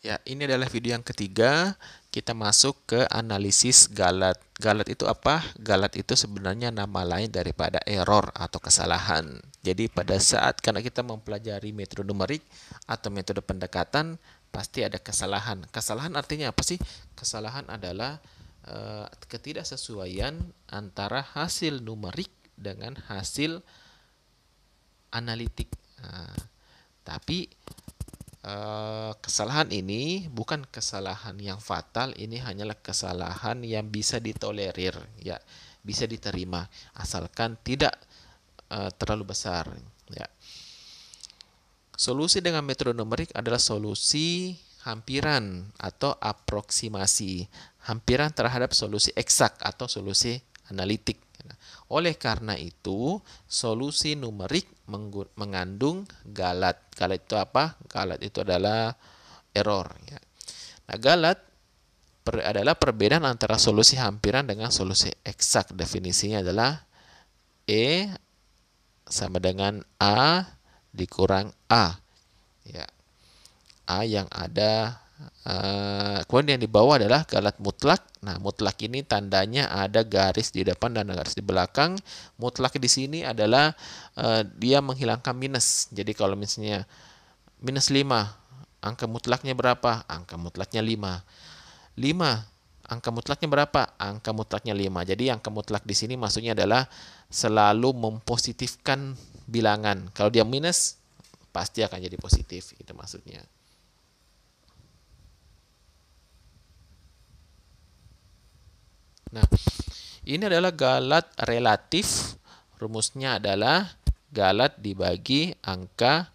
Ya, ini adalah video yang ketiga. Kita masuk ke analisis galat. Galat itu apa? Galat itu sebenarnya nama lain daripada error atau kesalahan. Jadi pada saat karena kita mempelajari metode numerik atau metode pendekatan, pasti ada kesalahan. Kesalahan artinya apa sih? Kesalahan adalah ketidaksesuaian antara hasil numerik dengan hasil analitik. Nah, tapi kesalahan ini bukan kesalahan yang fatal, ini hanyalah kesalahan yang bisa ditolerir, ya, bisa diterima asalkan tidak terlalu besar, ya. Solusi dengan metode numerik adalah solusi hampiran atau aproksimasi, hampiran terhadap solusi eksak atau solusi analitik. Oleh karena itu, solusi numerik mengandung galat. Galat itu apa? Galat itu adalah error. Ya. Nah, galat adalah perbedaan antara solusi hampiran dengan solusi eksak. Definisinya adalah E sama dengan A dikurang A. Ya. A yang ada kemudian yang di bawah adalah galat mutlak. Nah, mutlak ini tandanya ada garis di depan dan garis di belakang. Mutlak di sini adalah dia menghilangkan minus. Jadi kalau misalnya minus 5, angka mutlaknya berapa? Angka mutlaknya 5. 5, angka mutlaknya berapa? Angka mutlaknya 5. Jadi angka mutlak di sini maksudnya adalah selalu mempositifkan bilangan. Kalau dia minus, pasti akan jadi positif. Itu maksudnya. Nah, ini adalah galat relatif. Rumusnya adalah galat dibagi angka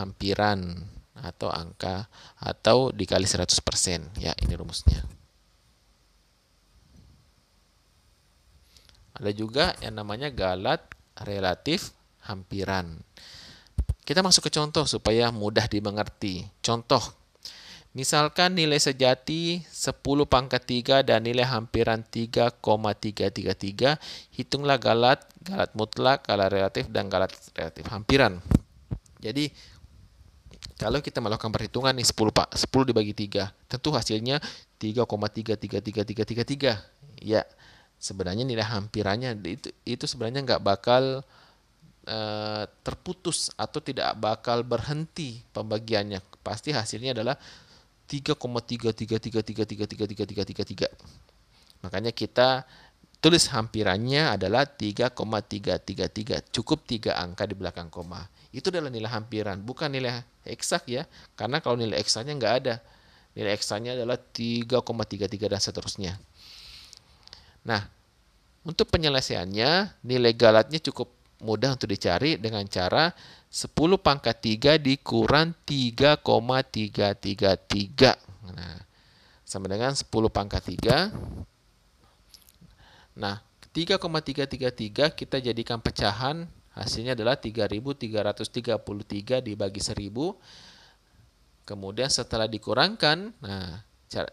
hampiran atau angka atau dikali 100%. Ya, ini rumusnya. Ada juga yang namanya galat relatif hampiran. Kita masuk ke contoh supaya mudah dimengerti. Contoh, misalkan nilai sejati 10 pangkat 3 dan nilai hampiran 3,333. Hitunglah galat, galat mutlak, galat relatif, dan galat relatif hampiran. Jadi, kalau kita melakukan perhitungan nih 10 dibagi 3, tentu hasilnya 3,33333. Ya, sebenarnya nilai hampirannya itu sebenarnya nggak bakal terputus atau tidak bakal berhenti pembagiannya. Pasti hasilnya adalah 3,333333333. Makanya kita tulis hampirannya adalah 3,333. Cukup 3 angka di belakang koma. Itu adalah nilai hampiran, bukan nilai eksak ya. Karena kalau nilai eksaknya nggak ada. Nilai eksaknya adalah 3,33 dan seterusnya. Nah, untuk penyelesaiannya, nilai galatnya cukup mudah untuk dicari dengan cara 10 pangkat 3 dikurang 3,333. Nah, sama dengan 10 pangkat 3. Nah, 3,333 kita jadikan pecahan, hasilnya adalah 3.333 dibagi 1000. Kemudian setelah dikurangkan, nah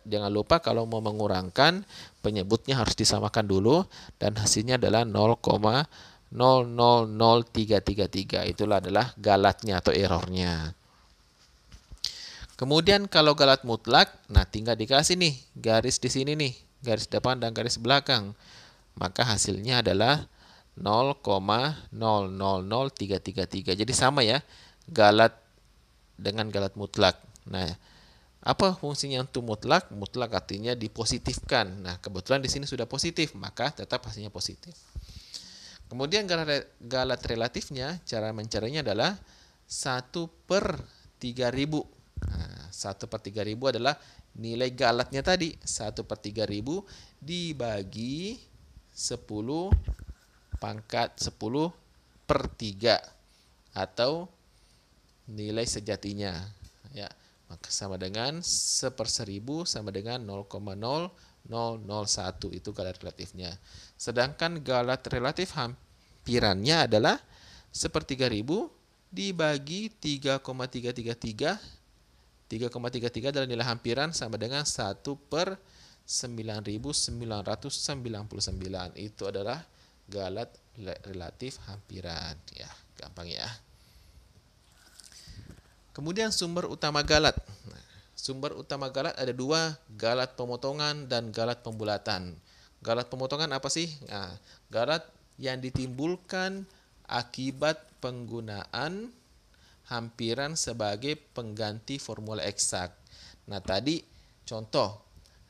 jangan lupa kalau mau mengurangkan, penyebutnya harus disamakan dulu dan hasilnya adalah 0,000333. Itulah adalah galatnya atau errornya. Kemudian kalau galat mutlak, nah tinggal dikasih nih garis di sini nih, garis depan dan garis belakang. Maka hasilnya adalah 0,000333. Jadi sama ya, galat dengan galat mutlak. Nah, apa fungsinya untuk mutlak? Mutlak artinya dipositifkan. Nah, kebetulan di sini sudah positif, maka tetap hasilnya positif. Kemudian galat relatifnya, cara mencarinya adalah 1/3000. Nah, 1/3000 adalah nilai galatnya tadi. 1/3000 dibagi 10 pangkat 10/3 atau nilai sejatinya, ya, maka sama dengan 1/1000 sama dengan 0,0001. Itu galat relatifnya. Sedangkan galat relatif hampirannya adalah 1/3000 dibagi 3,333. 3,33 adalah nilai hampiran sama dengan 1/9999. Itu adalah galat relatif hampiran. Ya, gampang ya. Kemudian sumber utama galat. Nah, Sumber utama galat ada dua, galat pemotongan dan galat pembulatan. Galat pemotongan apa sih? Nah, galat yang ditimbulkan akibat penggunaan hampiran sebagai pengganti formula eksak. Nah, tadi contoh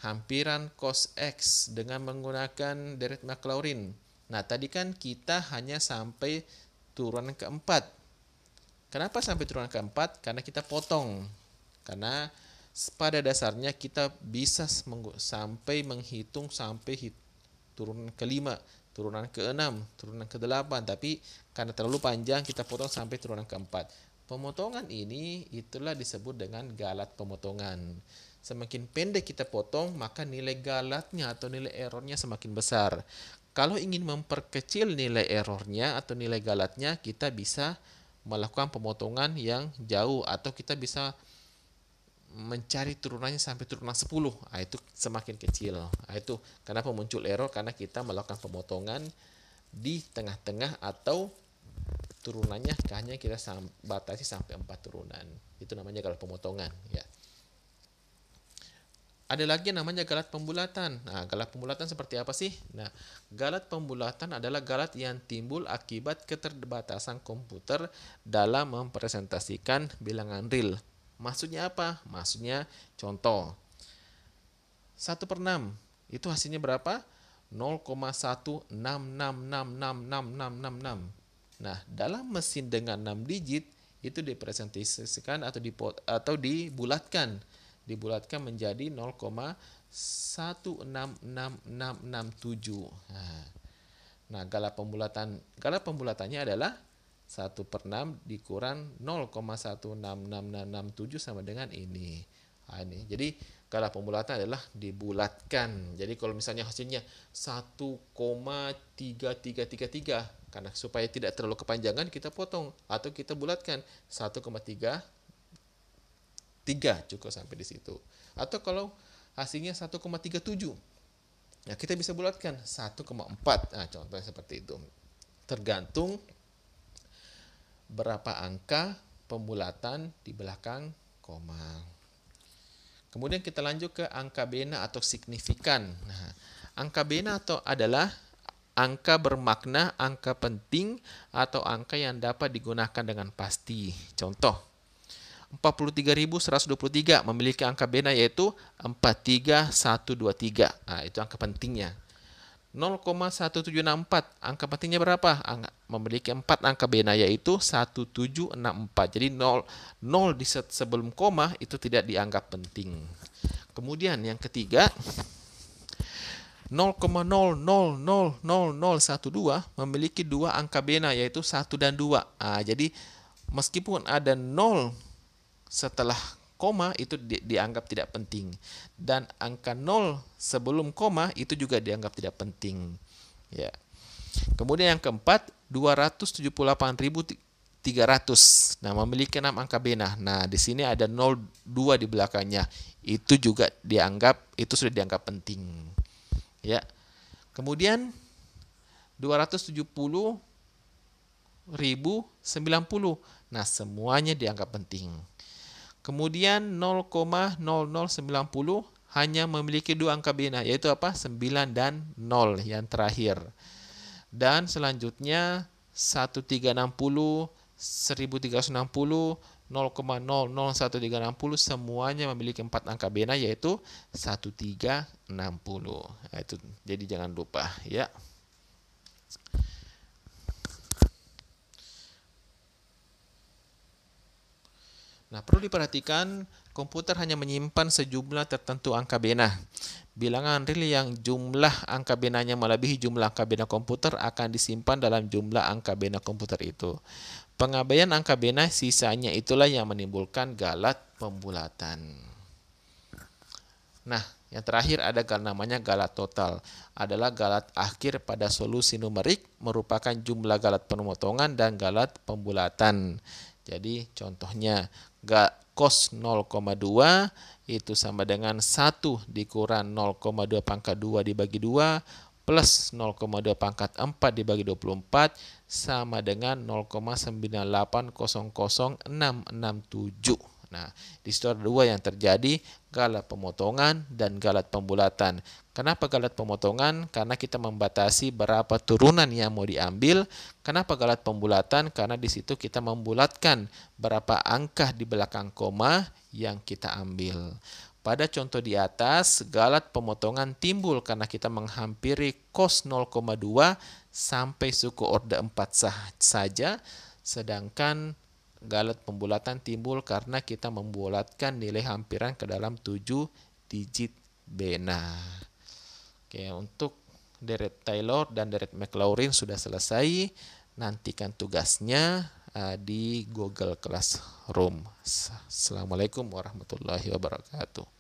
hampiran cos X dengan menggunakan deret Maclaurin. Nah, tadi kan kita hanya sampai turunan keempat. Kenapa sampai turunan keempat? Karena kita potong. Karena pada dasarnya kita bisa sampai menghitung sampai turunan kelima, turunan keenam, turunan ke-8. Tapi karena terlalu panjang kita potong sampai turunan keempat. Pemotongan ini itulah disebut dengan galat pemotongan. Semakin pendek kita potong, maka nilai galatnya atau nilai errornya semakin besar. Kalau ingin memperkecil nilai errornya atau nilai galatnya, kita bisa melakukan pemotongan yang jauh atau kita bisa mencari turunannya sampai turunan 10. Nah, itu semakin kecil. Nah, itu kenapa muncul error, karena kita melakukan pemotongan di tengah-tengah atau turunannya hanya kita batasi sampai 4 turunan. Itu namanya galat pemotongan, ya. Ada lagi yang namanya galat pembulatan. Nah, galat pembulatan seperti apa sih? Nah, galat pembulatan adalah galat yang timbul akibat keterbatasan komputer dalam mempresentasikan bilangan real. Maksudnya apa? Maksudnya contoh 1/6 itu hasilnya berapa? 0,166666666. Nah, dalam mesin dengan 6 digit itu dipresentasikan atau dibulatkan menjadi 0,166667. Nah, galat pembulatannya adalah 1/6 dikurang 0,166667 sama dengan ini. Nah, ini. Jadi galat pembulatan adalah dibulatkan. Jadi kalau misalnya hasilnya 1,3333, karena supaya tidak terlalu kepanjangan kita potong atau kita bulatkan 1,33 cukup sampai di situ. Atau kalau hasilnya 1,37, nah kita bisa bulatkan 1,4. Nah, contohnya seperti itu. Tergantung berapa angka pembulatan di belakang koma. Kemudian kita lanjut ke angka bena atau signifikan. Nah, angka bena adalah angka bermakna, angka penting, atau angka yang dapat digunakan dengan pasti. Contoh, 43.123 memiliki angka bena yaitu 43123. Nah, itu angka pentingnya. 0,1764 angka pentingnya berapa? Memiliki 4 angka bena yaitu 1764. Jadi 0 di sebelum koma itu tidak dianggap penting. Kemudian yang ketiga 0,000012 memiliki 2 angka bena yaitu 1 dan 2. Jadi meskipun ada 0 setelah koma itu dianggap tidak penting, dan angka 0 sebelum koma itu juga dianggap tidak penting, ya. Kemudian yang keempat 278.300. Nah, memiliki 6 angka bena. Nah, di sini ada 02 di belakangnya. Itu juga sudah dianggap penting, ya. Kemudian 270.090. Nah, semuanya dianggap penting. Kemudian 0,0090 hanya memiliki 2 angka bena, yaitu apa? 9 dan 0 yang terakhir. Dan selanjutnya 1360, 1360, 0,001360 semuanya memiliki 4 angka bena yaitu 1360. Nah, itu jadi jangan lupa, ya. Nah, perlu diperhatikan komputer hanya menyimpan sejumlah tertentu angka bena. Bilangan real yang jumlah angka benanya melebihi jumlah angka bena komputer akan disimpan dalam jumlah angka bena komputer itu. Pengabaian angka bena sisanya itulah yang menimbulkan galat pembulatan. Nah, yang terakhir ada namanya galat total. Adalah galat akhir pada solusi numerik merupakan jumlah galat pemotongan dan galat pembulatan. Jadi contohnya cos 0,2 itu sama dengan 1 dikurang 0,2 pangkat 2 dibagi 2 plus 0,2 pangkat 4 dibagi 24 sama dengan 0,9800667. Nah, di situ ada dua yang terjadi, galat pemotongan dan galat pembulatan. Kenapa galat pemotongan? Karena kita membatasi berapa turunan yang mau diambil. Kenapa galat pembulatan? Karena di situ kita membulatkan berapa angka di belakang koma yang kita ambil. Pada contoh di atas, galat pemotongan timbul karena kita menghampiri cos 0,2 sampai suku orde 4 saja, sedangkan galat pembulatan timbul karena kita membulatkan nilai hampiran ke dalam 7 digit bena. Oke, untuk deret Taylor dan deret Maclaurin sudah selesai. Nantikan tugasnya di Google Classroom. Assalamualaikum warahmatullahi wabarakatuh.